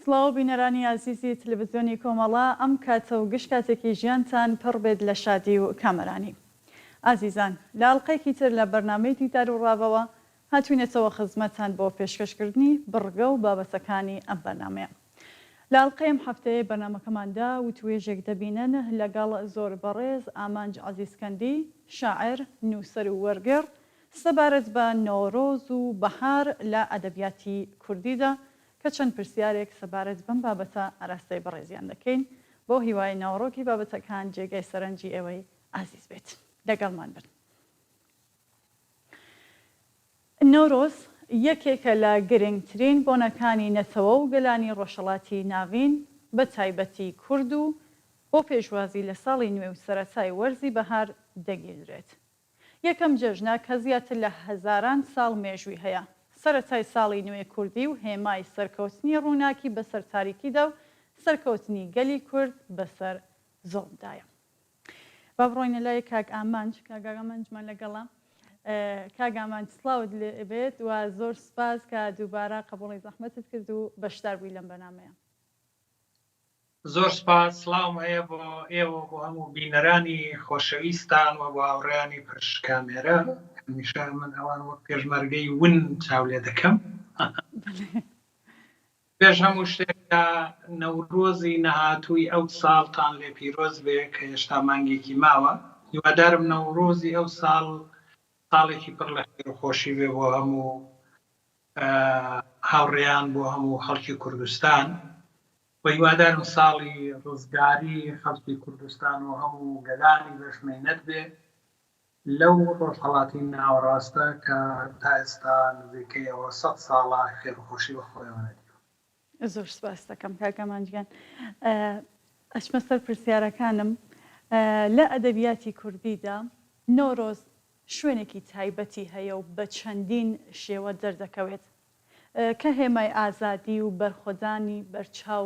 سڵاو بینەرانی ئازیزی تەلەڤیزیۆنی کۆمەڵا ئەم کاتە و گشت کاتێکی ژیانتان پڕ بێت لە شادی و کامەرانی. ئازیزان لە ئاڵلقەیەکی تر لە بەرنامەی دیدار و ڕاوەوە هاتوینێتەوە خزمەتان بۆ پێشکەشکردنی بڕگە و بابەتەکانی ئەم بەرنامەیە. لە ئاڵلقەی ئەم هەفتەیە بەرنامەکەماندا وتوێژێک دەبینن لەگەڵ زۆر بەڕێز ئامانج عەزیزکەندی، شاعر، نووسەر و وەرگێڕ سەبارەت بە نۆڕۆز و بەهار لە ئەدەبیاتی کوردیدا کە چەند پرسیارێک سەبارەت بەم بابەتە ئاراستەی بەڕێزیان دەکەین بۆ هیوای ناوەڕۆکی بابەتەکان جێگەی سەرنجی ئێوەی ئازیز بێت. لەگەڵمان بن. نۆڕۆز یەکێکە لە گرنگترین بۆنەکانی نەتەوە و گەلانی ڕۆژهەڵاتی ناوین بە تایبەتی کورد و بۆ پێشوازی لە ساڵی نوێ و سەرەتای وەرزی بەهار دەگیرێت. یەکەم جەژنە کە زیاتر لە هەزاران ساڵ مێژووی هەیە. سەرەتای ساڵی نوێ کوردی و هێمای سەرکەوتنی ڕووناکی بەسەر تاریکیدا و سەرکەوتنی گەلی کورد بەسەر زۆڵمدایە. با بڕۆینە لای کاک ئامانج. کاک ئامانجمان لەگەڵە. کاک ئامانج سڵاوت لێبێت و زۆر سپاس کە دووبارە قبوڵی زەحمەتت کرد و بەشدار بووی لەم بەرنامەیە. زۆر سپاس، سڵاوم هەیە بۆ ئێوە بۆ هەموو بینەرانی خۆشەویستان و بۆ هاوڕێیانی پشت کامێرە. هەمیشە من ئەوان وەک پێشمەرگەی ون چاو لێ دەکەم. پێش هەموو شتێکدا نەورۆزی نەهاتووی ئەو ساڵتان لێ پیرۆز بێ کە هێشتا مانگێکی ماوە. هیوادارم نەورۆزی ئەو ساڵ ساڵێکی پڕ لە خێر و خۆشی بێ بۆ هەموو هاوڕێیان، بۆ هەموو خەڵکی کوردستان. و هیوادارم ساڵی ڕزگاری خەڵکی کوردستان و هەموو گەلانی بەشمێنەت بێ لەو ڕۆژهەڵاتی ناوەڕاستە کە تا ئێستا نزیکەیەوە 100 ساڵە خێر و خۆشی بە خۆیەوە. زۆر سپاس دەکەم کاک ئامانجیان. ئەچمە سەر پرسیارەکانم. لە ئەدەبیاتی کوردیدا نۆڕۆز شوێنێکی تایبەتی هەیە و بە چەندین شێوە دەردەکەوێت کە هێمای ئازادی و بەرخۆدانی بەرچاو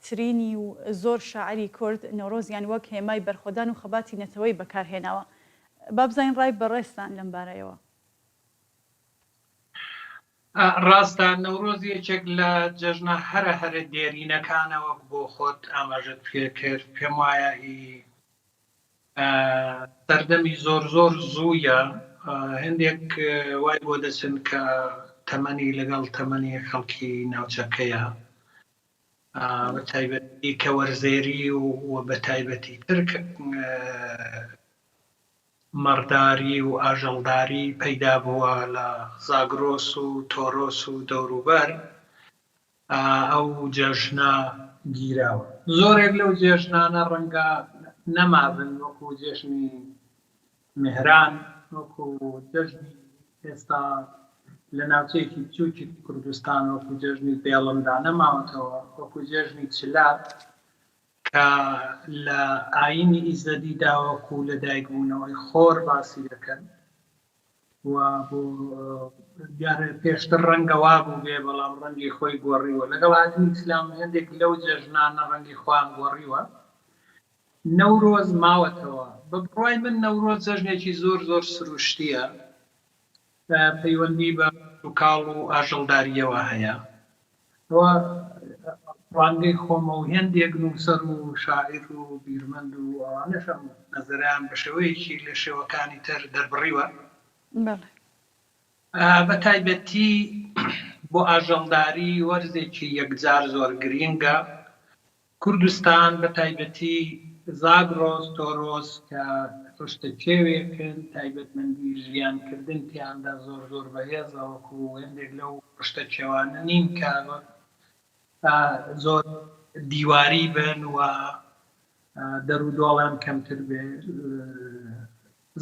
ترینی و زۆر شاعری کورد نۆڕۆزیان وەک هێمای بەرخۆدان و خەباتی نەتەوەی بەکارهێناوە. با بزانین ڕای بەڕێستان لەم بارەیەوە. ڕاستە نەورۆز یەکێک لە جەژنە هەرە دێرینەکانەوە بۆ خۆت ئاماژەت پێکرد. پێم وایە سەردەمی زۆر زوویە. هەندێک وای بۆ دەچن کە تەمەنی لەگەڵ تەمەنی خەڵکی ناوچەکەیە، بە تایبەتی کە وەرزێری و بە تایبەتی تر مەڕداری و ئاژەڵداری پەیدا بووە لە زاگرۆس و تۆرۆس و دەوروبەر. ئەو جەژنە گیراوە. زۆرێک لەو جێژنانە ڕەنگە نەمابن، وەکو جێژنی مهران، وەکو جەژنی ئێستا لە ناوچەیەکی بچووکی کوردستان وەکو جێژنی بێڵمدا نەماوەتەوە، وەکو جێژنی چلار کە لە ئاینی ئیزدەدیدا وەکو لە دایکبوونەوەی خۆر باسی دەکەن و بۆ دیارە پێشتر ڕەنگە وا بوو بێ بەڵام ڕەنگی خۆی گۆڕیوە. لەگەڵ هاتنی ئیسلام هەندێک لەو جێژنانە ڕەنگی خۆیان گۆڕیوە. نەورۆز ماوەتەوە. بە بڕوای من نەورۆز جەژنێکی زۆر سروشتیە، پەیوەندی بە کاڵ و ئاژەڵداریەوە هەیە. ڕوانگەی خۆمە و هێندێک نووسەر و شاعیر و بیرمەند و ئەوانەشم نەزەریان بە شێوەیەکی لە شێوەکانی تر دەربڕیوە. بە تایبەتی بۆ ئاژەڵداری وەرزێکی یەکجار زۆر گرینگە. کوردستان بە تایبەتی زاگرۆس، تۆرۆس کە ڕشتە کێوێکن، تایبەتمەندی ژیانکردن تیاندا زۆر بەهێزە، وەکو هێندێک لەو ڕشتە کێوانە نین کە زۆر دیواری بن و دەرودۆڵیان کەمتر بێ.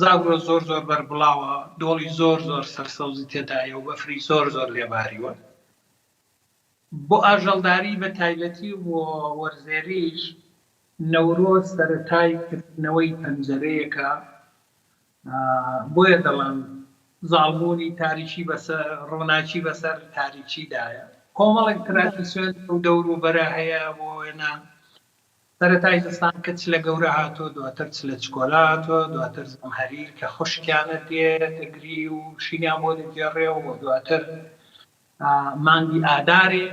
زاگرۆس زۆر بەربڵاوە، دۆڵی زۆر سەرسەوزی تێدایە و بەفری زۆر لێباریوە. بۆ ئاژەڵداری بە تایبەتی بۆ وەرزێریش نەورۆز سەرەتای کردنەوەی پەنجەرەیەکە. بۆیە دەڵێن زاڵبوونی تاریکی بەسەر ڕووناکی بەسەر تاریکیدایە. کۆمەڵێک ترادیسیۆن و دەوروبەرە هەیە بۆ وێنە سەرەتای زستان کە چ لە گەورە هاتۆ، دواتر چ لە چکۆلا هاتۆ، دواتر زەمهەریر کە خوشکیانە دێتەگری و شینیان بۆ دەگێڕێ و دواتر مانگی ئادارێ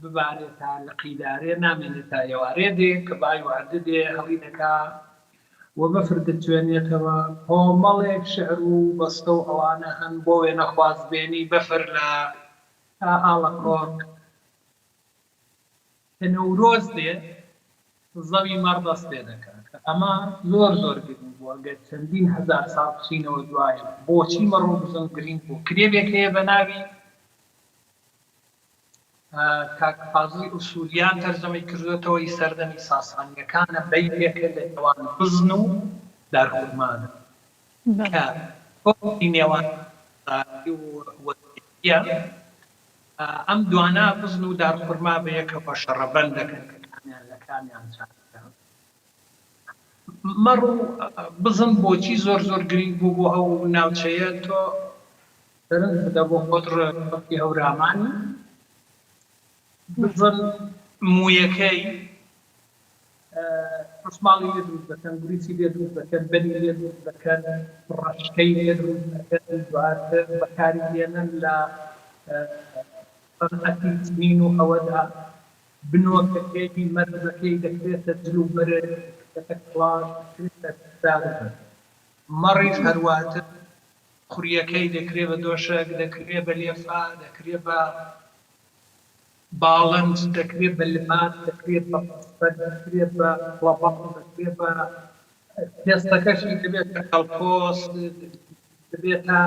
ببارێتە لە قیدارێ نامێنێتە ئێوارێ دێ کە بای وعدە دێ هەڵی دەکا و بەفر دەتوێنێتەوە کۆمەڵێک شعر و بەستە و ئەوانە هەن بۆ وێنە خوازبێنی بەفر لە ئاڵەکۆک کە نەورۆز دێ زەوی مەڕ دەست پێ دەکات ئەمە زۆر زۆر گرنگ بووە گەر چەندین هەزار ساڵ بچینەوە دوایە بۆچی مەڕۆ بزن گرنگ بوو کتێبێک هەیە بە ناوی کاک فازڵی ئوسولیان تەرجەمەی کردوێتەوەی سەردەمی ساسانیەکانە بەیتێکە لە ئێوان بزن و دارخورمانە کە کۆی نێوان وەزیە ئەم دوانە بزن و دارخورما بە یەکەوە شەڕەبەند دەکەن کە کامیان لە کامیان چاکەکان مەڕ و بزن بۆچی زۆر زۆر گرنگ بوو بۆ ئەو ناوچەیە تۆ دەرنج بدە بۆ خۆت ڕێی هەورامانی بزن مویەکەی ڕسماڵی لێ دروست دەکەن گوریچی لێ دروست دەکەن بەنی لێ دروست دەکەن ڕەشکەی لێ دروست دەکەن دواتر بەکاری دێنن لە سەنعەتی چنین و ئەوەدا بنۆکەکەی مەرزەکەی دەکرێتە جل و بەرە دەکرێتە کڵاس دەکرێتە سادە مەڕیش هەرواتر خوریەکەی دەکرێت بە دۆشک دەکرێت بە لێفا دەکرێت بە باڵند دەکرێت بە لبات دەکرێت بە پەستەر دەکرێت بە قڵەبەق دەکرێت بە پێستەکەشی دەبێت بە کەڵپۆست دەبێتە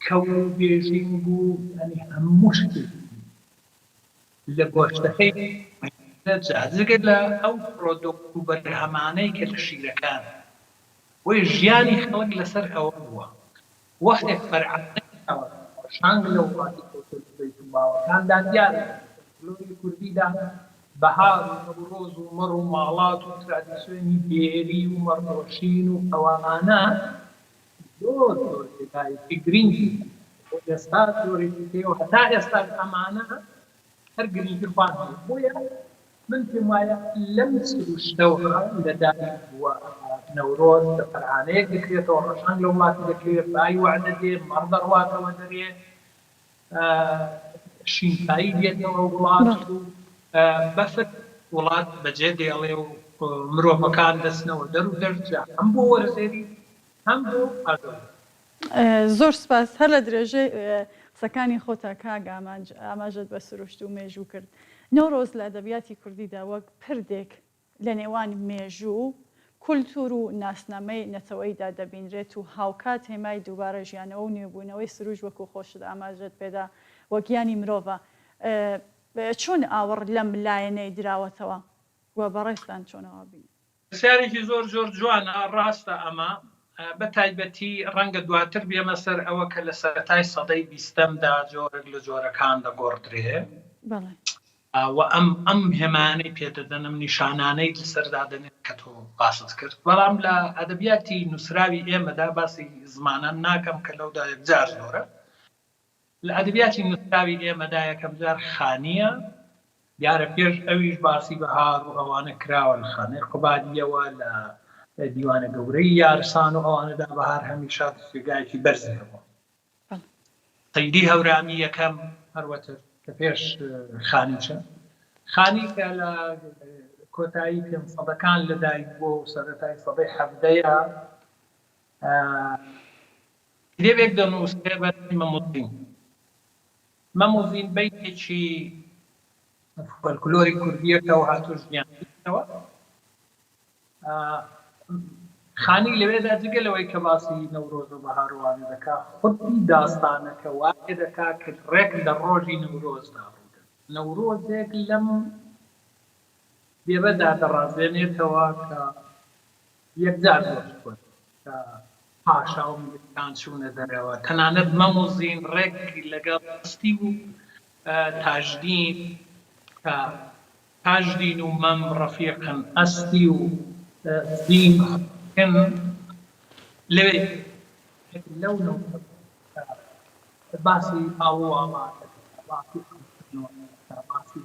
کەو و بێژینگ و هەموو شتێکی لە گۆشتەکەی جگە لە ئەو پرۆدۆکت و بەرهەمانەی کە لە شیرەکان وی ژیانی خەڵک لەسەر ئەوە بووە وەختێک فەرعەتەی ئەوە شانگ لە وڵاتی باوەکاندا دیارە لۆری کوردیدا بەهار و نەوڕۆز و مەڕ و ماڵات و ترادیسیۆنی بێری و مەڕدۆشین و ئەوانە زۆر زۆر تێدایەتی گرنگی بۆ ئێستا زۆرێکی پێوە هەتا ئێستا ئەمانە هەر گرنگترخوان بۆیە من پێم وایە لەم سروشتەوە لەدایک بووە نەورۆز لە فەرهانەیەک دەکرێتەوە ڕەشنگ لە وڵاتی دەکرێت بای وعدە دێ مەڕ دەڕواتەوە دەرێ شینکایی دێتەوە وڵات و بەفر وڵات بەجێ دێڵێ و مرۆڤەکان دەستنەوە دەر و دەرجا هەم بۆ وەرزێری هەم بۆ ئاگەڵ زۆر سپاس هەر لە درێژەی قسەکانی خۆتا کاگ ئاماژەت بە سروشت و مێژوو کرد نەورۆز لە ئەدەبیاتی کوردیدا وەک پردێک لە نێوان مێژوو کولتور و ناسنامەی نەتەوەیدا دەبینرێت و هاوکات هێمای دووبارە ژیانەوە و نوێبوونەوەی سروش وەکو خۆشت ئاماژەت پێدا وەگیانی مرۆڤە چۆن ئاوەڕ لەم لایەنەی دراوەتەوە وە بەڕێستان چۆنەوە بین پرسیارێکی زۆر زۆر جوانە ڕاستە ئەمە بە تایبەتی ڕەنگە دواتر بێمە سەر ئەوە کە لە سەرەتای سەدەی بیستەمدا جۆرێک لە جۆرەکان دەگۆڕدرێ و ئەم هێمانەی پێدەدەنم نیشانانەی لەسەردا دەنێت کە تۆ باست کرد بەڵام لە ئەدەبیاتی نووسراوی ئێمەدا باسی زمانە ناکەم کە لەودا یەکجار زۆرە لە ئەدەبیاتی نووسراوی ئێمەدا یەکەم جار خانیە دیارە پێش ئەویش باسی بەهار و ئەوانە کراوە لە خانەی قوبادیەوە لە دیوانە گەورەی یارسان و ئەوانەدا بەهار هەمیشە سوێگایەکی بەرزەوە سەیدی هەورامی یەکەم هەروەتر کە پێش خانیچە خانی کە لە کۆتایی پێم سەدەکان لەدایک بۆ و سەرەتای سەدەی حەڤدەیە کتێبێک دەنووسێ بە مەموزین بەیتێکی فۆلکلۆری کوردیەکە و هاتوو ژیانەوە خانی لەوێدا جگەلەوەی کە باسی نەورۆز و بەهاروانە دەکا خودی داستانەکە وایە دەکا کە ڕێک لە ڕۆژی نەورۆزدا ڕوودە نەورۆزێک لەم بێبەدا دەڕازێنێتەوە کە یەکجار زۆر کە پاشا و میرکان چوونە دەرەوە تەنانەت مەموزین ڕێک لەگەڵ ئەستی و تاژدین کە تاژدین و مەم ڕەفیقن ئەستی و دین لەوێ لەو باسی ئاوەڵاتە باسی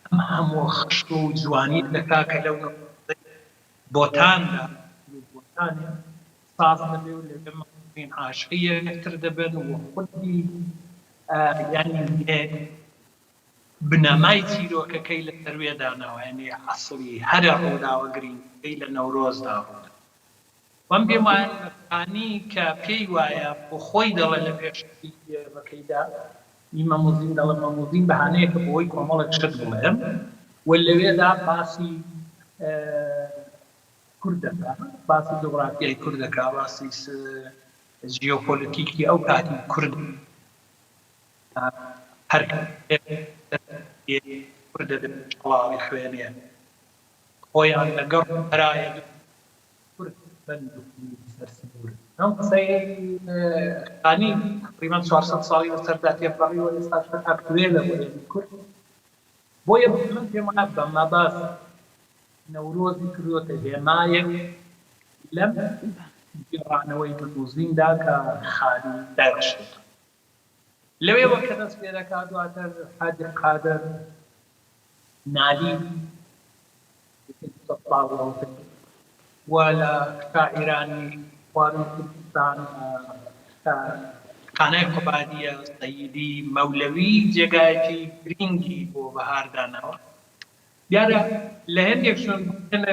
ئەم هەموو خشت و جوانی دەکا کە لەو بۆتاندا بۆتانێ ساز دەبێ و لەبێ مەموزین عاشقی یەکتر دەبن و خودی یعنی بنەمای چیرۆکەکەی لە سەروێدانەوە، یعنی عەسڵی هەرە ڕووداوەگرینگەی لە نەورۆزدا ڕوودا. وەم پێم وایە لەقانی کە پێی وایە بۆ خۆی دەڵێ لە پێشەکەی بەکەیدا مەموزین دەڵێ مەموزین بەهانەیەکە بۆی کۆمەڵێک شت بڵێم و لەوێدا باسی کوردەکە، باسی جوغرافیای کوردەکە، باسی ژیۆپۆلیتیکی ئەو کاتی کورد هەر کوردە وڵامی خوێنێ خۆیان لەگەڕ هەرایە کورد بەند سەرسوور. ئەم قسەی خانی تقریباً 400 ساڵی بەسەردا تێپەڕیوە، ئێستاش ئاکتوێلە بۆ هێزی کورد. بۆیە من پێم وایە بەمە باس نەورۆزی کردووەتە هێمایەک لەم گێڕانەوەی مەموزیندا کە خانی داڕشێت. لەوێوە کە دەست پێ دەکات دواتر حاجی قادر نالی و لە شاعیرانی خوارەوی کوردستان خانای قوبادیە سەییدی مەولەوی جێگایەکی گرنگی بۆ بەهاردانەوە. دیارە لە هەندێک شوێن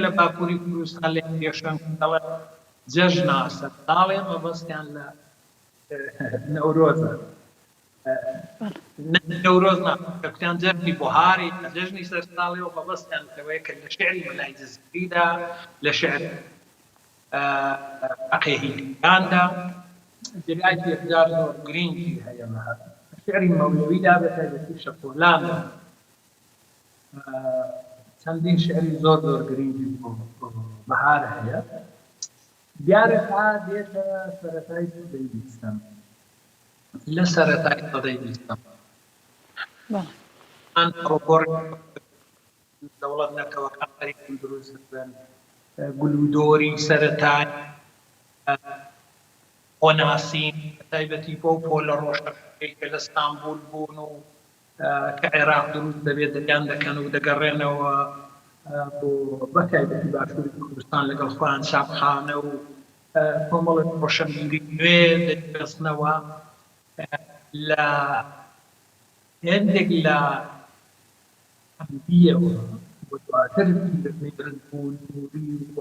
لە باکووری کوردستان لە هەندێک شوێن دەڵێن جەژنە سەرساڵێ مەبەستیان لە نەورۆزە. نەورۆز ناکەوتیان جەرگی بۆهاری جەژنی سەرساڵیەوە مەبەستیان لەوەیە کە لە شێعری مەلای جزگریدا، لە شێعر عەقێهیدییاندا جێگایەکی یەکجار زۆر گرنگی هەیە. شێعری مەولەویدا بەتایبەتی شەپۆلاندا چەندین شێعری زۆر زۆر گرنگی بەهار هەیە. دیارە تا دێتە سەرەتای سەدەی بیستەم، لە سەرەتای سەدەی بیستەم دەوڵەت نەتەوەکانی دروست بن، گلودۆری سەرەتای خۆناسین تایبەتی بۆ پۆلە ڕۆژەکەی کە لە ئەستانبول بوون و کە عێراق دروست دەبێت دەریان دەکەن و دەگەڕێنەوە بۆ بەتایبەتی باشووری کوردستان لەگەڵ خۆیان چاپخانە و کۆمەڵێک ڕۆشنبیری نوێ دەبێستنەوە. لە هێندێک لە ئەمدیەوە بۆ دواتر میرزبوون نووری و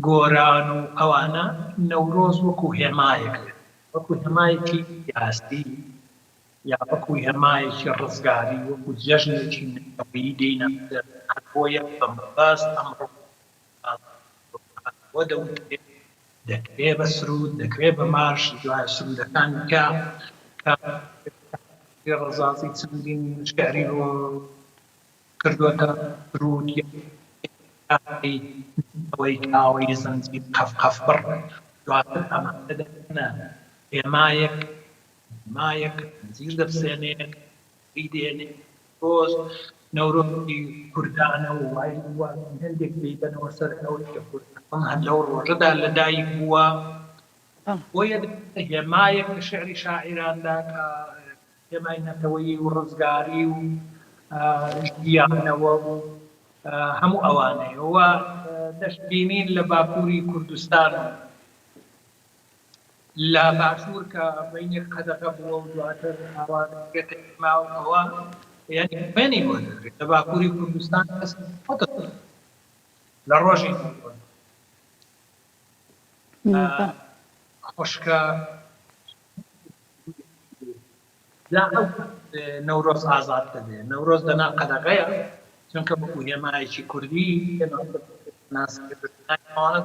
گۆران و ئەوانە نەورۆز وەکو هێمایەک، وەکو هێمایەکی یاستی یا وەکو هێمایەکی ڕزگاری، وەکو جەژنێکی نەوەیی دێنە بۆیە بەمەبەست ئەمڕۆ بۆ دەوترێت دەکرێت بە سرود، دەکرێت بە مارش، دوای سرودەکانی کە ڕەزازی چەندین شێعری بۆ کردووەتە سرود ئەوەی کاوەی زەنجیر قەف بڕ. دواتر ئەمانە دەکەنە هێمایەک زیر دەبسێنێت دێنێت تۆز نەورۆزی کوردانە و وای هەندێک دەیبەنەوە سەر ئەوەی کە کوردستان هەر لەو ڕۆژەدا لەدایک بووە. بۆیە هێمایەک لە شێعری شاعیراندا کە هێمای نەتەوەیی و ڕزگاری و ژیانەوە و هەموو ئەوانەیەوە دەشبینین لە باکووری کوردستان لە باشوور کە بەینێک قەدەغە بووە و دواتر ئاوانێتە ماوەوە، یعنی خوێنی بۆ دەکرێت لە باکووری کوردستان لە ڕۆژی خۆشکە نەورۆز ئازاد دەبێت. نەورۆز دەنا قەدەغەیە چونکە بەکو هێمایەکی کوردی ناسیوانە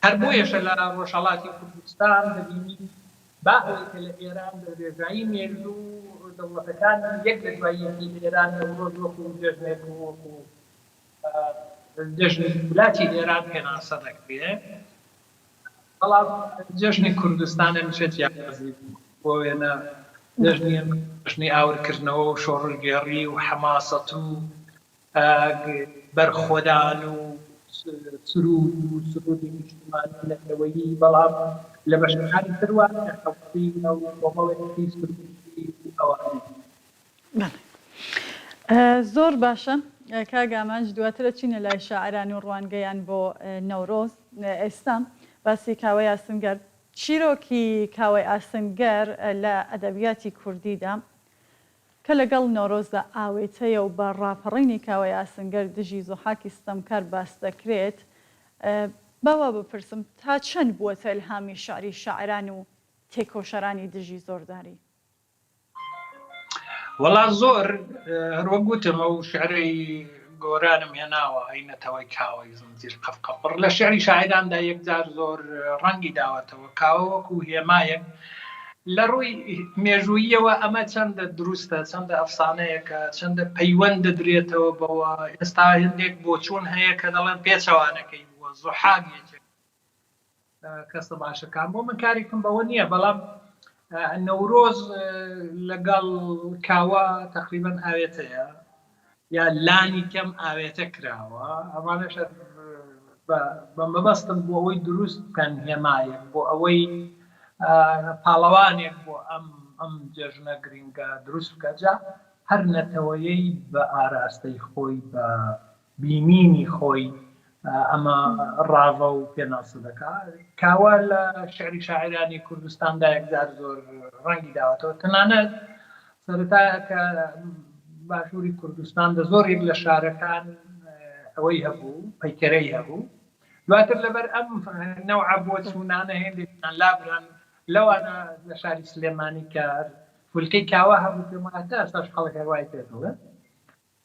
هەر بۆیەشە لە ڕۆژهەڵاتی کوردستان دەبینی باوەی کە لە ئێران ڕێژایی مێردوو دەوڵەتەکان یەک لە دواییەکی ئێران نەورۆز وەکو جەژنێک وەکو جەژنی وڵاتی ئێران پێناسە دەکرێت. بەڵام جەژنی کوردستانە میشێت یاقەزی بۆ وێنە جەژنی ئاورکردنەوە و شۆڕگێڕی و حەماسەت و بەرخۆدان و سرود و سرودی نیشتیمانی نەتەوەیی. بەڵام لە بەشەکانی تروا خەڵکی ئەو کۆمەڵێکی سرودی ئەوانە. زۆر باشە کاگامانج، دواترە چینە لای شاعرانی و ڕوانگەیان بۆ نەورۆز. ئێستا باسی کاوە یاسینگەر چیرۆکی کاوەی ئاسنگەر لە ئەدەبیاتی کوردیدا کە لەگەڵ نۆرۆزدا ئاوێتەیە و بە ڕاپەڕینی کاوەی ئاسنگەر دژی زوحاکی ستەمکار باس دەکرێت. باوا بپرسم تا چەند بووەتە ئیلهامی شعری شاعران و تێکۆشەرانی دژی زۆرداری؟ وەڵا زۆر هەروە گوتم ئەو شعرەی گۆرانم هێناوە عینەتەوەی کاوەی زنجیر قەفقەپڕ لە شعری شاعراندا یەکجار زۆر ڕەنگی داوەتەوە. کاوە وەکو هێمایەک لە ڕووی مێژووییەوە ئەمە چەندە دروستە، چەندە ئەفسانەیەکە، چەندە پەیوەند دەدرێتەوە بەوە. ئێستا هەندێک بۆچوون هەیە کە دەڵێن پێچەوانەکەی بووە زوحاگێکێک کەسە باشەکان بۆ من کارێکم بەوە نییە، بەڵام نەورۆز لەگەڵ کاوە تقریبەن ئاوێتەیە یا لانی کەم ئاوێتە کراوە. ئەمانەش بە مەبەستن بۆ ئەوەی دروست بکەن هێمایەک، بۆ ئەوەی پاڵەوانێک بۆ ئەم جێژنە گرینگە دروست بکە. جا هەر نەتەوەیەی بە ئاراستەی خۆی بە بینینی خۆی ئەمە ڕاوە و پێناسە دەکات. کاوە لە شعری شاعرانی کوردستاندا یەکجار زۆر ڕەنگی داوەتەوە. تەنانەت سەرەتایە کە باشووری کوردستاندا زۆرێک لە شارەکان ئەوەی هەبوو، پەیکەرەی هەبوو. دواتر لەبەر ئەم نەوعە بۆچوونانە هێندێکیان لابران لەوانە لە شاری سلێمانی کە فولکەی کاوە هەبوو پێم وایە تا ئێستاش خەڵک هەروای پێدەڵێت.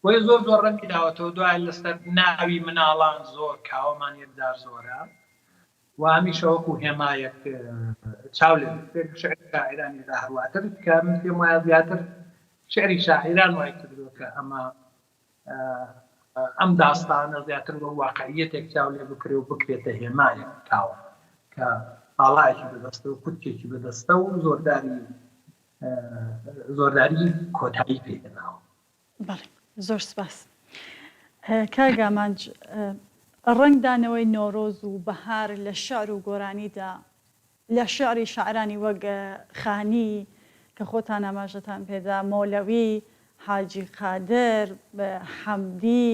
وی زۆر زۆر ڕەنگی داوەتەوە. دوای لەسەر ناوی مناڵان زۆر کاوەمان یەکجار زۆرە و هەمیشە وەکو هێمایەک چاو لێ شعری شاعرانیدا هەرواتر کە من پێم وایە زیاتر شعری شاعران وای کردووە کە ئەم داستانە زیاتر بە واقعیەتێک چاو لێ بکرێ و بکرێتە هێمایەک کاوە کە باڵایەکی بەدەستە و کوتێکی بەدەستە و زۆرداری کۆتایی پێهێناوە. بەڵێ زۆر سپاس. کاگامانج، ڕنگدانەوەی نۆرۆز و بەهار لە شعر و گۆرانیدا لە شعری شاعرانی وەک خانی کە خۆتان ئاماژەتان پێدا، مۆلەوی، حاجی قادر، حەمدی،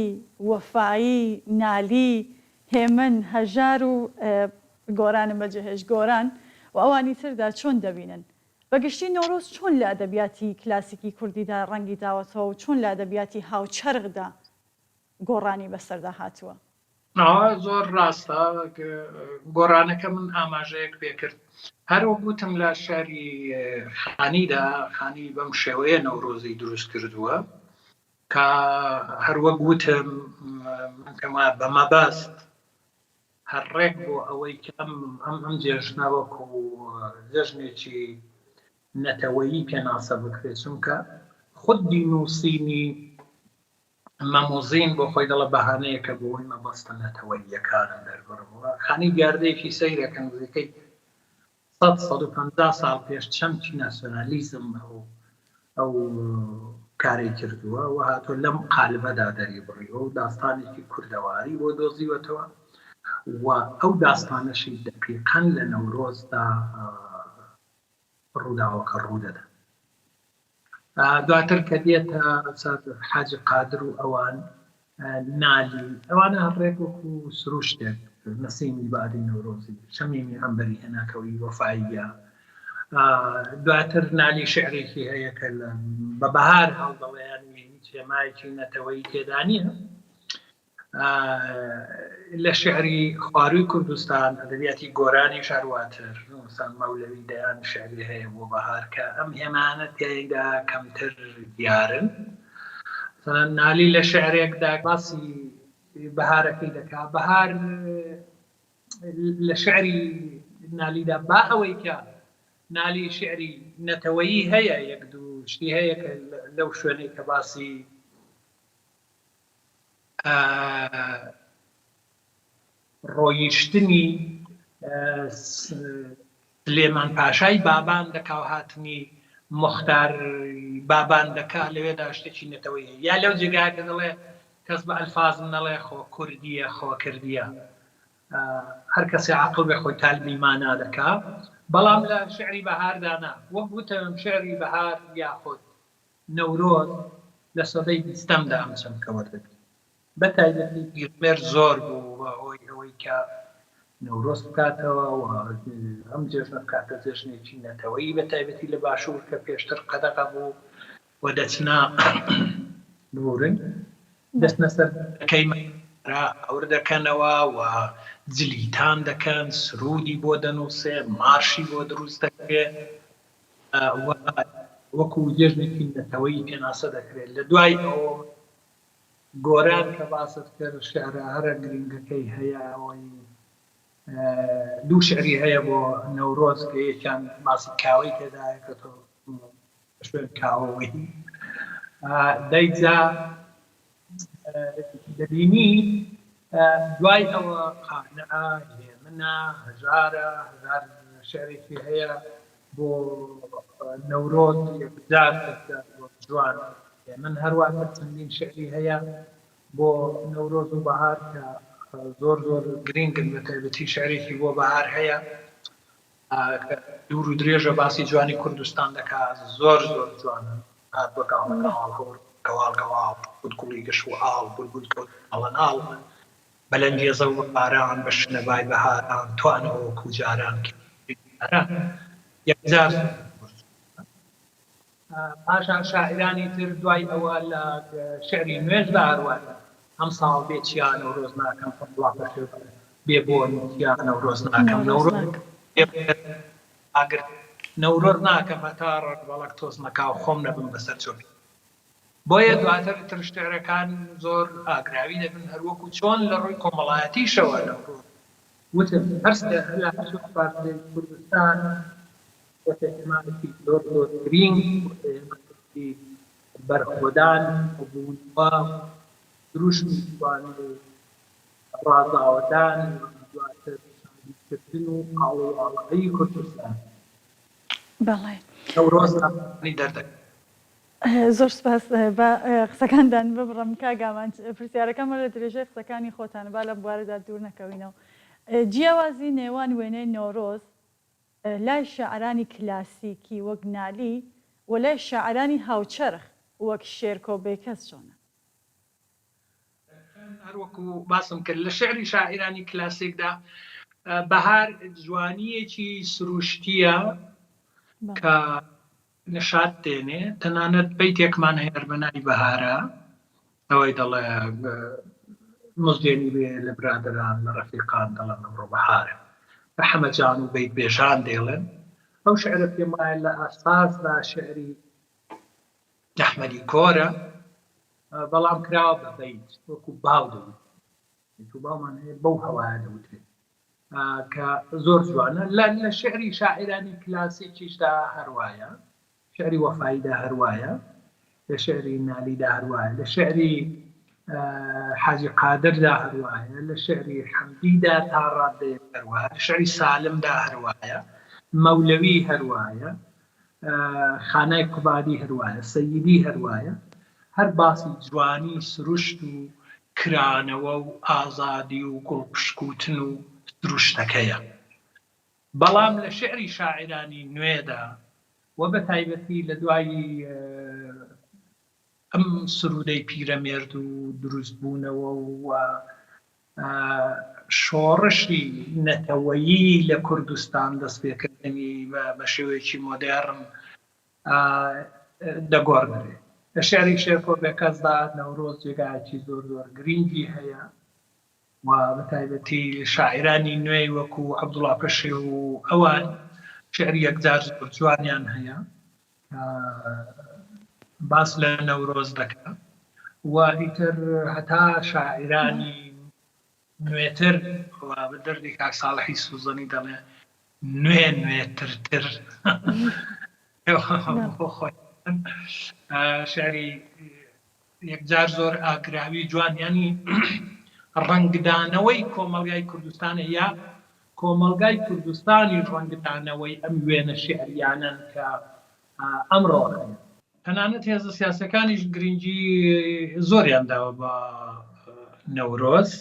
وەفایی، نالی، هێمن، هەژار و گۆرانم بەجێهێش گۆران و ئەوانی تردا چۆن دەبینن؟ بەگشتی نۆرۆز چۆن لە ئەدەبیاتی کلاسیکی کوردیدا ڕەنگی داوەتەوە و چۆن لە ئەدەبیاتی هاوچەرخدا گۆڕانی بەسەردا هاتووە؟ زۆر ڕاستە. گۆڕانەکە من ئاماژەیەک پێکرد. هەروە گوتم لە شاری خانیدا، خانی بەم شێوەیە نەورۆزی دروست کردووە کە هەروە گوتم بە مەبەست هەرڕێک بۆ ئەوەی کە ئەم جێژنە وەکو جێژنێکی نەتەوەیی پێناسە بکرێت، چونکە خودی نووسینی مەموزین بۆ خۆی دەڵە بەهانەیەکە بۆی مەبەستە نەتەوەییەکانم دەربڕبووە. خانی گاردەیەکی سەیرەکە نزیکەی 150 ساڵ پێش چەمکی ناسیۆنالیزم ئەو کاری کردووە و هاتۆ لەم قالبەدا دەری بڕیەوە و داستانێکی کوردەواری بۆ دۆزیوەتەوە و ئەو داستانەشی دەقیقەن لە نەورۆزدا ڕووداوەکە ڕوودەدا. دواتر کە دێتە حاجی قادر و ئەوان نالی، ئەوانە هەڕێک وەکو سروشتێک نەسیمی بادی نەورۆزی، شەمیمی ئەمبەری هێناکەوی وەفاییە. دواتر نالی شعرێکی هەیە کە بە بەهار هەڵدەڵێیان هیچ هێمایەکی نەتەوەیی تێدا نییە. لە شعری خواروی کوردستان ئەدەبیاتی گۆرانی شارواتر مثلا مەولەوی دەیان شعری هەیە بۆ بەهار کە ئەم هێمانە تێیدا کەمتر دیارن. نالی لە شعرێکدا باسی بەهارەکەی دەکا. بەهار لە شعری نالیدا با ئەوەی کە نالی شعری نەتەوەیی هەیە، یەک دوو شتی هەیە کە لەو شوێنەی کە باسی ڕۆیشتنی سلێمان پاشای بابان دەکا و هاتنی مختار بابان دەکا، لەوێدا شتێکی نەتەوەیی یا لەو جێگایە کە دەڵێ کەس بە ئەلفازم نەڵێ خۆ کوردیە خۆ کردیە، هەر کەسی عاقڵ بێ خۆی تالبی مانا دەکا. بەڵام لە شعری بەهاردانا وەک گوتم شعری بەهار یاخود نەورۆز لە سەدەی 20دا ئەم چەمکەوە دەبێت. بەتایبەتی گرتمێر زۆر بوو بە ئەوەی کە نەورۆز بکاتەوە و ئەم جێژنە بکاتە جێژنێکی نەتەوەیی بە تایبەتی لە باشوور کە پێشتر قەدەغە بوو و دەچنا نورن دەستنە سەر ئەور دەکەنەوە و جلیتان دەکەن، سرودی بۆ دەنووسێ، مارشی بۆ دروست دەکرێت وەکو جێژنێکی نەتەوەیی پێناسە دەکرێت. لە دوای ئەوە گۆران کە باست کرد شێعرە هەرە گرنگەکەی هەیە، ئەوەی دوو شعری هەیە بۆ نەورۆز کە یەکیان باسی کاوەی تێدایە کە تۆ شوێن کاوەوەی دەیجا دەبینی دوای ئەوە قانعە، هێمنە، هەژارە، هەژار شعرێکی هەیە بۆ نەورۆز یەکجار بۆ جوان. من هەروە چەندین شعری هەیە بۆ نەورۆز و بەهار کە زۆر زۆر گرنگن، بە تایبەتی شعرێکی بۆ بەهار هەیە دوور و درێژە باسی جوانی کوردستان دەکات، زۆر زۆر جوانن. هات بە گەواڵ گەواڵ کوڵی گەش و ئاڵ بولبول ئەڵەناڵ بەلەنگێزە و باران بە شنەبای بەهاران توانەوە وەکو جاران یەکجار. پاشان شاعرانی تر دوای ئەوە لە شعری نوێژدا هەروەها ئەم ساڵ بێچیان نەورۆز ناکەم فڵاقە بێ بۆ نوتیان نەورۆز ناکەم ئاگر نەورۆز ناکەم هەتا ڕەگبەڵک تۆز نەکا و خۆم نەبم بەسەر جۆبی. بۆیە دواتر تر شتێرەکان زۆر ئاگراوی دەبن هەروەکو چۆن لە ڕووی کۆمەڵایەتیشەوە نەورۆز وتر هەرسێ لە هەرچوو پارتەی کوردستان وەتەحمالێکی زۆر زۆر گرنگ بەرخۆدان بوونەوە دروشمی توانێ ڕازاوەدان دواتر شاریکردن و ئاڵەی کوردستان. بەڵێ نەورۆز ئەمانی دەردەکەن. زۆر سپاس بە قسەکاندان ببڕم کاگامان پرسیارەکەمە لە درێژەی قسەکانی خۆتان با لە بوارەدا دوور نەکەوینەوە. جیاوازی نێوان وێنەی نۆرۆز لای شاعرانی کلاسیکی وەک نالی و لای شاعرانی هاوچەرخ وەک شێرکۆ بێکەس چۆنە؟ هەروەکو باسم کرد لە شعری شاعرانی کلاسیکدا بەهار جوانیەکی سروشتیە کە نشات دێنێ. تەنانەت بەیتێکمان هەیە بەناوی بەهارە ئەوەی دەڵێ مزگێنی بێ لە برادران لە ڕەفیقان دەڵێن ئەمڕۆ بەهارە، بە حەمەجان و بەیت بێژان دێڵێن. ئەو شعرە پێم وایە لە ئاساسدا شعری ئەحمەدی کۆرە، بەڵام کراوە بە بەیت وەکو باو دەوت باومان هەیە بەو هەوایە دەوترێت کە زۆر جوانە. لە شعری شاعرانی کلاسیکیشدا هەروایە، شعری وەفاییدا هەروایە، لە شعری نالیدا هەروایە، لە شعری حاجی قادردا هەروایە، لە شعری حەمدیدا تا ڕادەیە هەروایە، لە شعری سالمدا هەروایە، مەولەوی هەروایە، خانای قوبادی هەروایە، سەییدی هەروایە. هەر باسی جوانی سروشت و کرانەوە و ئازادی و گوڵپشکوتن و سروشتەکەیە. بەڵام لە شعری شاعرانی نوێدا و بە تایبەتی لە دوایی ئەم سرودەی پیرەمێرد و دروستبوونەوە و شۆڕشی نەتەوەیی لە کوردستان دەستپێکردنی بە شێوەیەکی مۆدێڕن دەگۆڕدرێت. لە شعری شێرکۆ بێکەسدا نەورۆز جێگایەکی زۆر زۆر گرنگی هەیە و بە تایبەتی شاعرانی نوێی وەکو عەبدوڵڵا پەشێ و ئەوان شعری یەکجار زۆر جوانیان هەیە باس لە نەورۆز دەکات. و ئیتر هەتا شاعرانی نوێتر و بە دەردی کاک ساڵحی سوزەنی دەڵێ نوێ نوێترتر شعری یەکجار زۆر ئاگراوی جوانیانی ڕەنگدانەوەی کۆمەلگای کوردستانە یا کۆمەلگای کوردستانی ڕەنگدانەوەی ئەم وێنە شعریانن کە ئەمڕۆ هەیە. تەنانەت هێزە سیاسەکانیش گرنگی زۆریان داوە بە نەورۆز،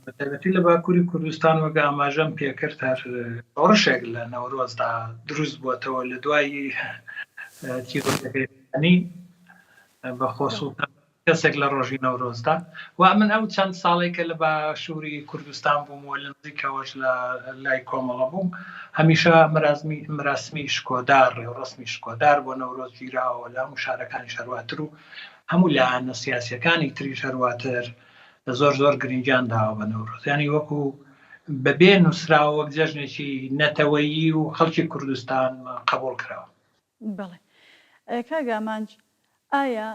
بەتایبەتی لە باکووری کوردستان وەک ئاماژەم پێکرد هەر ڕۆژێک لە نەورۆزدا دروست بووەتەوە لە دوایی تیرۆریەکانی بە خۆسوڵتان کەسێک لە ڕۆژی نەورۆزدا و من ئەو چەند ساڵێکە لە باشووری کوردستان بووم و لە نزیکەوەش لە لای کۆمەڵە بووم هەمیشە مراسمی شکۆدار ڕێوڕەسمی شکۆدار بۆ نەورۆز گیراوە لە هەموو شارەکانی شەرواتر و هەموو لایەنە سیاسیەکانی تری شەرواتر زۆر زۆر گرنگیان داوە بە نەورۆز یعنی وەکو بەبێ نووسراوە وەک جەژنێکی نەتەوەیی و خەڵکی کوردستان قبول کراوە. بەڵێ کاگامانج ئایا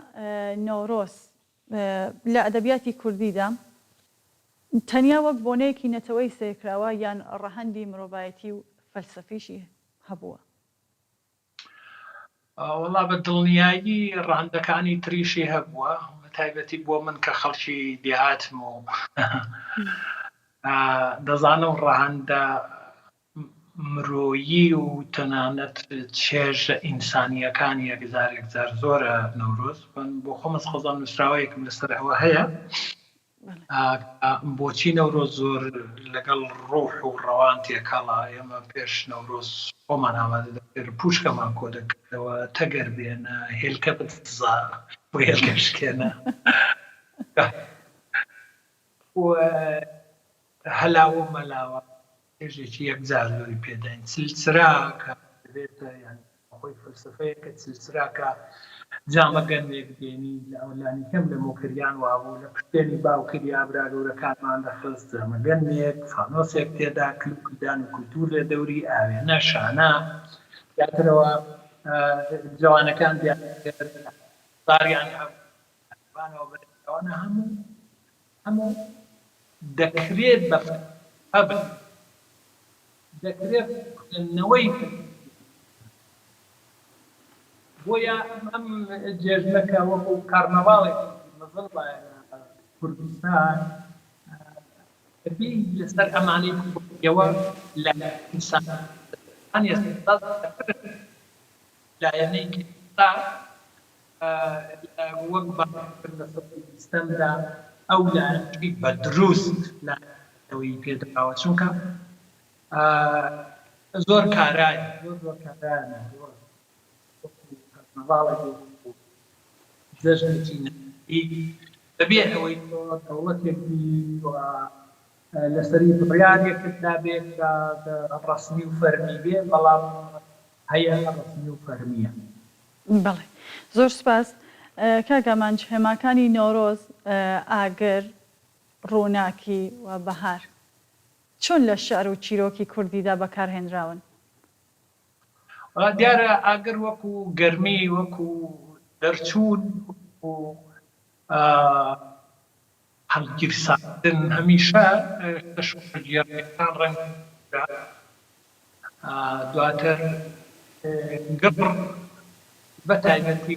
نۆرۆز لە ئەدەبیاتی کوردیدا تەنیا وەک بۆنەیەکی نەتەوەی سێکراوە یان ڕەهەندی مرۆڤایەتی و فەلسەفیشی هەبووە؟ وەڵا بە دڵنیایی ڕەهەندەکانی تریشی هەبووە بەتایبەتی بۆ من کە خەڵکی دێهاتم و دەزانم ڕەهەندە مرۆیی و تەنانەت چێژە ئینسانیەکانی یەکجار زۆرە نەورۆز بۆ خۆمەز خەزان نووسراوەیەکم لەسەر ئەوە هەیە بۆچی نەورۆز زۆر لەگەڵ ڕۆح و ڕەوان تێکەڵا ئێمە پێش نەورۆز خۆمان ئامادە دەکرد پوشکەمان کۆ دەکردەوە تەگەر بێنە هێلکە بتزا بۆ هێلکەشکێنە هەلاوە مەلاوە هێژێکی یەکجار زۆری پێداین چلچرا کە دەبێتە یانی خۆی فەلسەفەیە کە چلچرا کە جامە گەنمێک دێنی لە ئەولانی کەم لە مۆکریان وابوو لە پشتێنی باوکری ئابراگەورەکانمان دەخست جامە گەنمێک فانۆسێک تێدا کلوکدان و کولتور لە دەوری ئاوێنە شانە یاترەوە جوانەکان زاریان هەبوانەوە بەوانە هەموو دەکرێت بە هەبن دەکرێت نەوەی بۆیە ئەم جێژنەکە وەکو کارنەڤاڵێک مەزڵ کوردستان لەسەر ئەمانەی ئێوە لە ئینسان لایەنەی کێستا وەک لە سەدەی بیستەمدا ئەو لایەنەی بە دروست لایەنەوەی پێدراوە چونکە زۆر کارایە زۆر کارایە جەژنێکی نەوەیی دەبێت ئەوەی دەوڵەتێکی لەسەری بڕیارێکتدا بێت ڕەسمی و فەرمی بێ بەڵام هەیە ڕەسمی و فەرمیە. بەڵێ زۆر سپاس کاگامانج هێماکانی نۆرۆز ئاگر ڕووناکی و بەهار چۆن لە شەعر و چیرۆکی کوردیدا بەکارهێنراون؟ دیارە ئاگر وەکو گەرمی وەکو دەرچوون و هەڵگیرساندن هەمیشە شۆڕگیێڕەکان ڕەنگ دواتر گڕ بەتایبەتی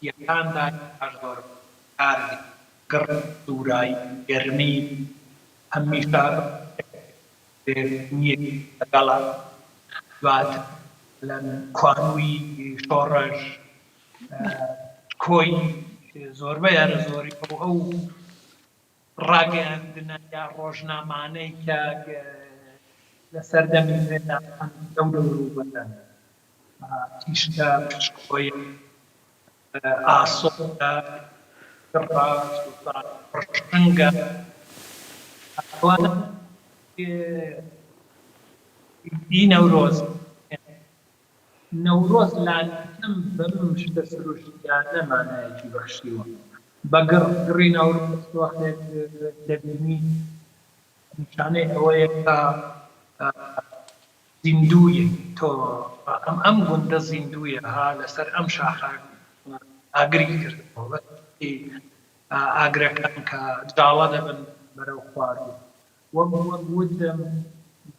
یەکاندا زۆر کاری گڕ دوورایی گەرمی هەمیشە لەگەڵا دواتر لە کوانووی شۆڕەش کۆی زۆربەی یارە زۆری ئەو ڕاگەیاندنە یا ڕۆژنامانەی کە لەسەر دەمێنێتە ئەو دەوروبەرە تیشکە پشکۆی ئاسۆکە ڕشنگە نەورۆز لانتم بەم شتە سروشتیان نەمانایەکی بەخشیوە بە گڕی نەورۆز وەختێک دەبینی نیشانەی ئەوەیە کە زیندوویە تۆ ئەم گوندە زیندوویە ها لەسەر ئەم شاخە ئاگری کردەوە ئاگرەکان کە جاڵە دەبن بەرەو خوارد وەک وتم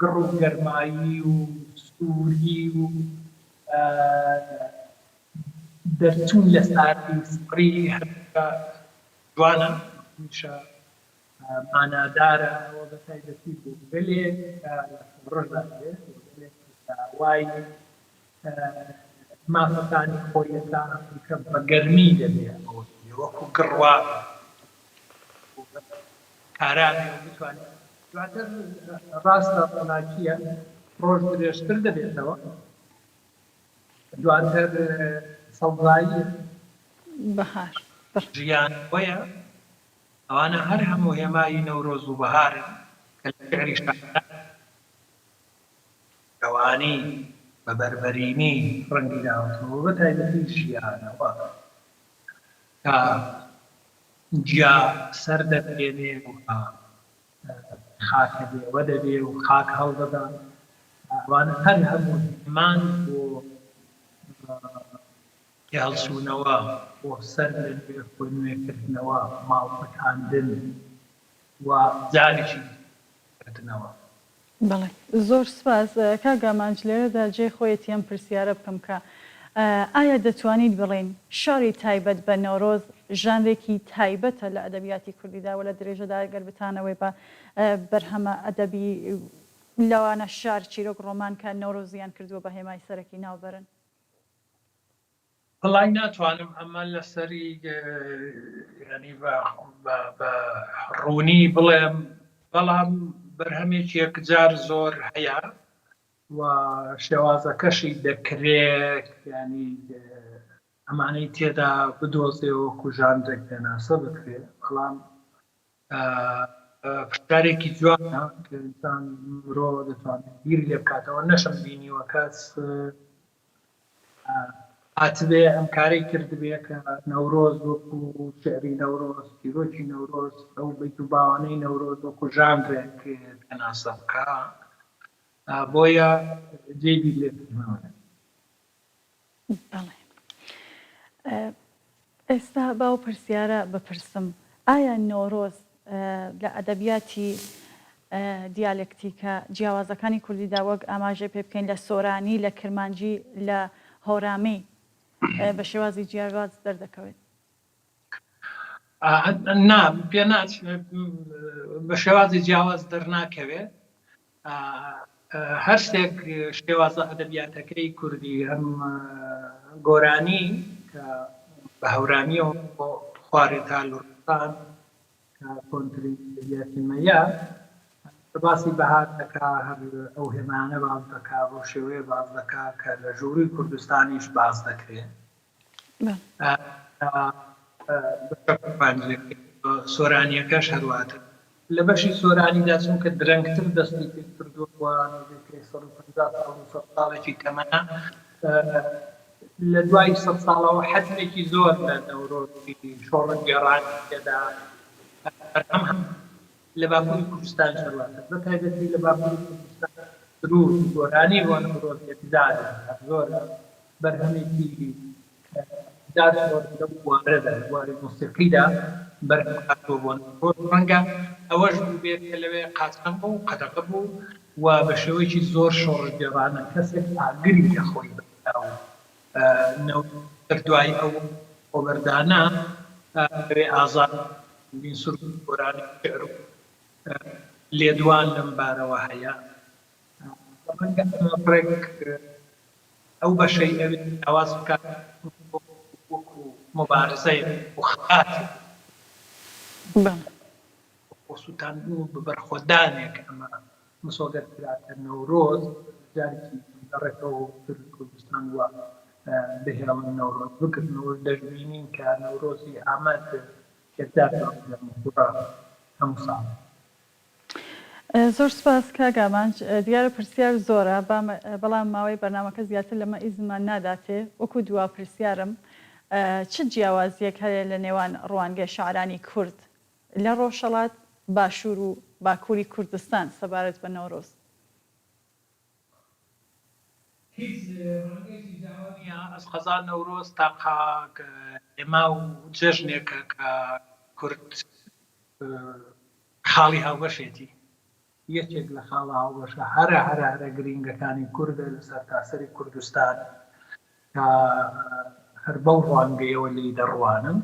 گڕ و گەرمایی و سووری و دەرچوون لە ساتی سپڕی هەرکە جوانە هەمیشە مانادارە ئەوە بەتایبەتی بوو گەلێک ڕژدا بێت وای مافەکانی خۆیەکە کە بە گەرمی دەبێت وەکو گڕوا کارانێ بتوانێت دواتر ڕاستە ڕۆناکیە ڕۆژ درێژتر دەبێتەوە دواتر سەوزایی بەهار ژیانەوەیە ئەوانە هەر هەموو هێمای نەورۆز و بەهارن کە لە شێعری شەوانی بە بەربەرینی ڕەنگی داوەتەوە بە تایبەتی ژیانەوە کە جیا سەر دەبێنێ و خاکە بێوە دەبێ و خاک هەڵدەدا ئەوانە هەر هەموو هێمان بۆ هەڵسوونەوە بۆ سەر لەنوێ بۆ نوێکردنەوە ماڵپەکاندن و جارێکی کردنەوە. بەڵێ زۆر سپاس کاگامانج لێرەدا جێ خۆیەتی ئەم پرسیارە بکەم کە ئایا دەتوانیت بڵێن شاری تایبەت بە نەورۆز ژانرێکی تایبەتە لە ئەدەبیاتی کوردیدا و لە درێژەدا ئەگەر بتانەوەی بە بەرهەمە ئەدەبی لەوانە شار چیرۆک ڕۆمان کە نەورۆزیان کردووە بە هێمای سەرەکی ناوبەرن؟ وڵای ناتوانم ئەمە لەسەری ینی بە ڕوونی بڵێم، بەڵام بەرهەمێکی یەکجار زۆر هەیە و شێوازەکەشی دەکرێت ینی ئەمانەی تێدا بدۆزێەوە کوژاندێک دەناسە بکرێت، بەڵام پشتارێکی جوانە کە ئینسان مرۆ دەتوانێت بیر لێ بکاتەوە. نەشم بینیوە کەس هاتبێ ئەم کارەی کردبێ کە نەورۆز وەکو شێعری نەورۆز، چیرۆکی نەورۆز، ئەو بەیت و باوانەی نەورۆز وەکو ژانرێک دەناسە بکە، بۆیە جێی بیر لێ بکەمەوە. بەڵێ ئێستا باو پرسیارە بپرسم، ئایا نۆرۆز لە ئەدەبیاتی دیالکتیکە جیاوازەکانی کوردیدا وەک ئاماژە پێ بکەین لە سۆرانی، لە کرمانجی، لە هۆرامی بە شێوازی جیاواز دەردەکەوێت؟ نا پێ بە شێوازی جیاواز دەرناکەوێت. هەر شتێک شێوازە ئەدەبیاتەکەی کوردی هەم گۆرانی کە بە هەورامیەوە خوارێ تا لوڕستان کۆنتری ئەدەبیاتی مەیە باسی بەهار دەکا، هەر ئەو هێمانە باز دەکا، بۆ شێوەیە باز دەکا کە لە ژووری کوردستانیش باز دەکرێت. سۆرانیەکەش هەرواتر لە بەشی سۆرانیدا چونکە درەنگتر دەستی پێ کردووە 150 ساڵێکی تەمەنە، لە دوای 100 ساڵەوە حەجمێکی زۆر لە نەورۆزی شۆڕە گێڕانی تێدا هەم لە باکووری کوردستان هەرواتر بە تایبەتی لە باکووری کوردستان دروست گۆرانی بۆ نەورۆزیەتیدار زۆر بەرهەمێکی وارەدا واری مۆسیقیدا بەرهەمهاتوە بۆ نەورۆز. ڕەنگە ئەوەش بێت کە لەوێ قاچان بوو قەدەغە بوو و بە شێوەیەکی زۆر شۆڕەگێڕانە کەسێک ئاگری لە خۆی بەداوە دوای ئەو خۆبەردانە لەوێ ئازاد بین سورگ گۆرانی شێعر و لێدوان لەم بارەوە هەیە. ڕەنگە ئەمەڕێک ئەو بەشەی ئەوێت ئاواز بکات وەکو مبارزەی و خاتی بۆ سووتاندن و بەبەرخۆدانێک ئەمە مسۆگەرکراتە نەورۆز جارێکی گەڕێتەوە کوردستان وە بهێڵن نەورۆز بکردنەوە دەشبینین کە نەورۆزی ئاماد کردار هەموو ساڵ. زۆر سپاس کاگامانج، دیارە پرسیار زۆرە بەڵام ماوەی بەرنامەکە زیاتر لەمە ئیزمان ناداتێ. وەکو دوا پرسیارم چ جیاوازیەک هەیە لە نێوان ڕوانگەی شاعرانی کورد لە ڕۆژهەڵات، باشوور و باکووری کوردستان سەبارەت بە نەورۆز؟ هیچ ڕەنگەیەکی جیاواز نییە. ئەسقەزان نەورۆز تاقا ئێمە و جەژنێکە کە کورد خاڵی هاوبەشێتی، یەکێک لە خاڵە هاوبەشە هەرە گرینگەکانی کوردە لە سەرتاسەری کوردستان کە هەر بەو ڕوانگەیەوە لی دەڕوانن.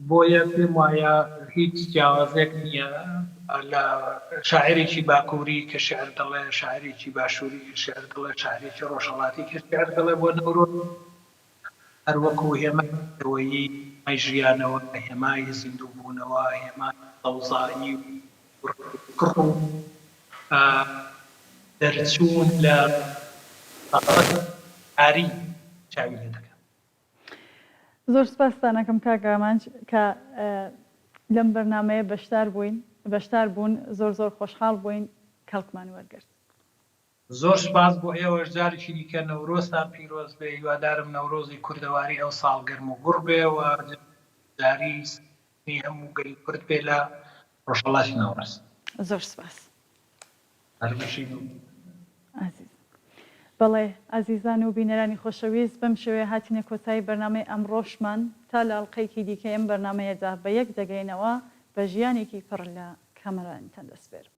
بۆیە پێم وایە هیچ جیاوازێک نییە لە شاعرێکی باکووری کە شێعر دەڵێ، شاعرێکی باشووری کە شێعر دەڵێ، شاعرێکی ڕۆژهەڵاتی کە شێعر دەڵێ بۆ نەورۆز، هەر وەکو هێمایەوەیی هێمای ژیانەوە، هێمای زیندووبوونەوە، هێمای دەوزایی و کڕ و دەرچوون لە ئاری چاوی لێ دەکەن. زۆر سپاسدانەکەم کاگامانج کە لەم بەرنمەیە بەشدار بوون زۆر خۆشحاڵ بووین کەڵکمان وەرگرت. زۆر سپاس بۆ ئێوەش جارێکی دیکە نەورۆزتان پیرۆز بێ. هیوادارم نەورۆزی کوردەواری ئەو ساڵ گەرم و گوڕ بێ و جاری هەموو گەلی کورد بێ لە ڕۆژهەڵاتی ناوەڕاست. زۆر سپاس. هەربەشین عزیز. بەڵێ ئازیزان و بینەرانی خۆشەویست بەم شێوەیە هاتینە کۆتایی بەرنامەی ئەمڕۆشمان تا لە ئەڵلقەیەکی دیکە ئەم بەرنمەیەدا بە یەک دەگەینەوە بە ژیانێکی پڕ لە کەمەرانتان دەسپێرم.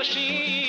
خوشی